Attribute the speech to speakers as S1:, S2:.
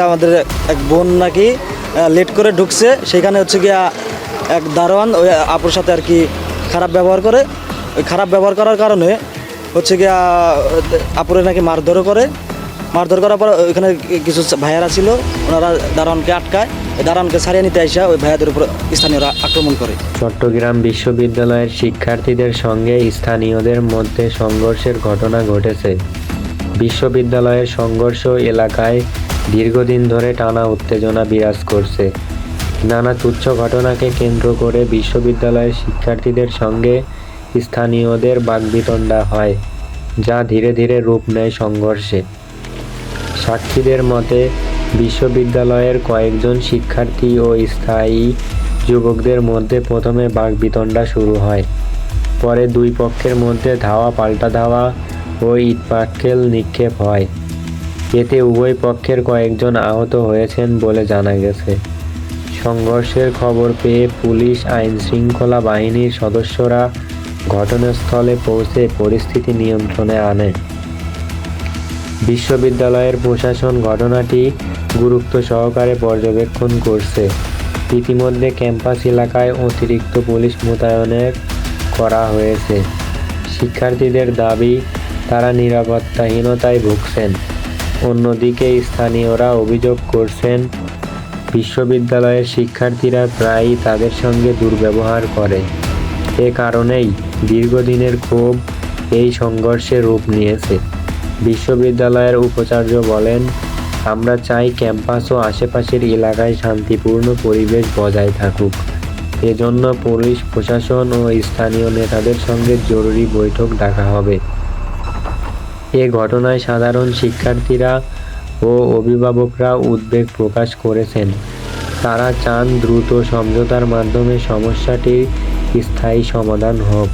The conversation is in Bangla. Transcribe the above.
S1: আমাদের এক বোন নাকি লেট করে ঢুকছে, সেখানে হচ্ছে গিয়া এক দারোয়ান ওই আপুর সাথে আর কি খারাপ ব্যবহার করে। ওই খারাপ ব্যবহার করার কারণে হচ্ছে গিয়া আপুরে নাকি মারধর করার পর ওইখানে কিছু ভাইয়ারা ছিল, ওনারা দারোয়ানকে আটকায়। ওই দারোয়ানকে ছাড়িয়ে নিতে আসা ওই ভাইয়াদের উপর স্থানীয়রা আক্রমণ করে।
S2: চট্টগ্রাম বিশ্ববিদ্যালয়ের শিক্ষার্থীদের সঙ্গে স্থানীয়দের মধ্যে সংঘর্ষের ঘটনা ঘটেছে। বিশ্ববিদ্যালয়ের সংঘর্ষ এলাকায় দীর্ঘদিন ধরে টানা উত্তেজনা বিরাজ করছে। নানা তুচ্ছ ঘটনাকে কেন্দ্র করে বিশ্ববিদ্যালয়ের শিক্ষার্থীদের সঙ্গে স্থানীয়দের বাকবিতণ্ডা হয়, যা ধীরে ধীরে রূপ নেয় সংঘর্ষে। সাক্ষীদের মতে, বিশ্ববিদ্যালয়ের কয়েকজন শিক্ষার্থী ও স্থায়ী যুবকদের মধ্যে প্রথমে বাকবিতণ্ডা শুরু হয়। পরে দুই পক্ষের মধ্যে ধাওয়া পাল্টা ধাওয়া ও ইটপাটকেল নিক্ষেপ হয়। এতে উভয় পক্ষের কয়েকজন আহত হয়েছেন বলে জানা গেছে। সংঘর্ষের খবর পেয়ে পুলিশ আইনশৃঙ্খলা বাহিনীর সদস্যরা ঘটনাস্থলে পৌঁছে পরিস্থিতি নিয়ন্ত্রণে আনে। বিশ্ববিদ্যালয়ের প্রশাসন ঘটনাটি গুরুত্ব সহকারে পর্যবেক্ষণ করছে। ইতিমধ্যে ক্যাম্পাস এলাকায় অতিরিক্ত পুলিশ মোতায়েন করা হয়েছে। শিক্ষার্থীদের দাবি, তারা নিরাপত্তাহীনতায় ভুগছেন। অন্যদিকে স্থানীয়রা অভিযোগ করছেন, বিশ্ববিদ্যালয়ের শিক্ষার্থীরা প্রায়ই তাদের সঙ্গে দুর্ব্যবহার করে। এ কারণেই দীর্ঘদিনের ক্ষোভ এই সংঘর্ষের রূপ নিয়েছে। বিশ্ববিদ্যালয়ের উপাচার্য বলেন, আমরা চাই ক্যাম্পাস ও আশেপাশের এলাকায় শান্তিপূর্ণ পরিবেশ বজায় থাকুক। এজন্য পুলিশ প্রশাসন ও স্থানীয় নেতাদের সঙ্গে জরুরি বৈঠক ডাকা হবে। এ ঘটনায় সাধারণ শিক্ষার্থীরা ও অভিভাবকরা উদ্বেগ প্রকাশ করেছেন। তারা চান দ্রুত সমঝোতার মাধ্যমে সমস্যাটির স্থায়ী সমাধান হোক।